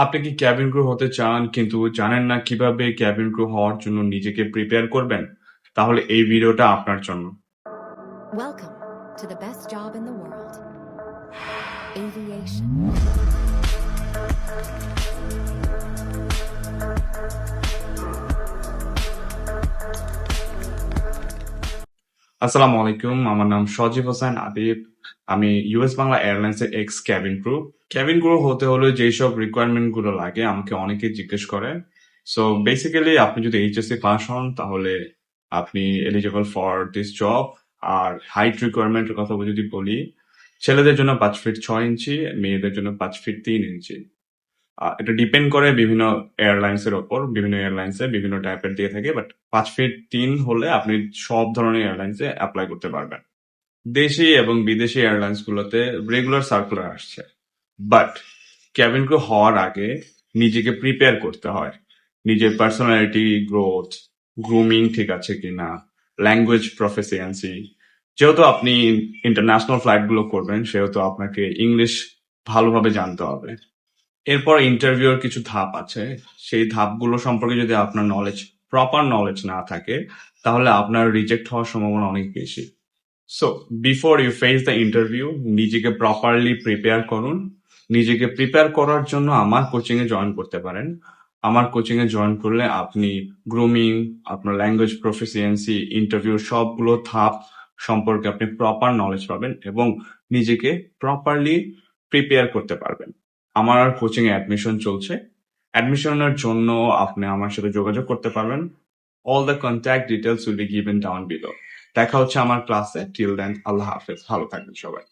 আপনি কি cabin crew হতে চান কিন্তু জানেন না কিভাবে ক্যাবিন ক্রু হওয়ার জন্য নিজেকে প্রিপেয়ার করবেন? তাহলে এই ভিডিওটা আপনার জন্য। Welcome to the best job in the world, aviation. আসসালামু আলাইকুম। আমার নাম সজীব হোসেন আবিব। আমি ইউএস বাংলা এয়ারলাইন্সের x cabin crew. Cabin crew হতে হলে যেসব রিকোয়ারমেন্ট গুলো লাগে আমাকে অনেকেই জিজ্ঞেস করে। সো বেসিক্যালি আপনি যদি এইচএসসি পাস হন তাহলে আপনি এলিজিবল ফর দিস জব। আর হাইট রিকোয়ারমেন্টের কথা যদি বলি, ছেলেদের জন্য 5 ফিট 6 ইঞ্চি, মেয়েদের জন্য 5 ফিট 3 ইঞ্চি। এটা ডিপেন্ড করে বিভিন্ন এয়ারলাইন্স এর ওপর। বিভিন্ন এয়ারলাইন্সে বিভিন্ন টাইপের দিয়ে থাকে, বাট 5 ফিট 3 হলে আপনি সব ধরনের এয়ারলাইন্সে অ্যাপ্লাই করতে পারবেন। দেশি এবং বিদেশি এয়ারলাইন্স গুলোতে রেগুলার সার্কুলার আসছে, বাট ক্যাবিন ক্রু হওয়ার আগে নিজেকে প্রিপেয়ার করতে হয়। নিজের পার্সোনালিটি গ্রোথ, গ্রুমিং ঠিক আছে কিনা, ল্যাঙ্গুয়েজ প্রফিসিয়েন্সি। যেহেতু আপনি ইন্টারন্যাশনাল ফ্লাইট গুলো করবেন, সেহেতু আপনাকে ইংলিশ ভালোভাবে জানতে হবে। এরপর ইন্টারভিউর কিছু ধাপ আছে। সেই ধাপগুলো সম্পর্কে যদি আপনার প্রপার নলেজ না থাকে, তাহলে আপনার রিজেক্ট হওয়ার সম্ভাবনা অনেক বেশি। So before you face the interview, নিজেকে প্রপারলি প্রিপেয়ার করুন। নিজেকে প্রিপেয়ার করার জন্য আমার কোচিং এ জয়েন করতে পারেন। আমার কোচিং এ জয়েন করলে আপনি গ্রুমিং, আপনার ল্যাঙ্গুয়েজ প্রফিসিয়েন্সি, ইন্টারভিউর সবগুলো ধাপ সম্পর্কে আপনি প্রপার নলেজ পাবেন এবং নিজেকে প্রপারলি প্রিপেয়ার করতে পারবেন। আমার কোচিং এ অ্যাডমিশন চলছে। অ্যাডমিশনের জন্য আপনি আমার সাথে যোগাযোগ করতে পারবেন। All the contact details will be given down below. দেখা হচ্ছে আমার ক্লাসে। টিল দেন, আল্লাহ হাফেজ। ভালো থাকবেন সবাই।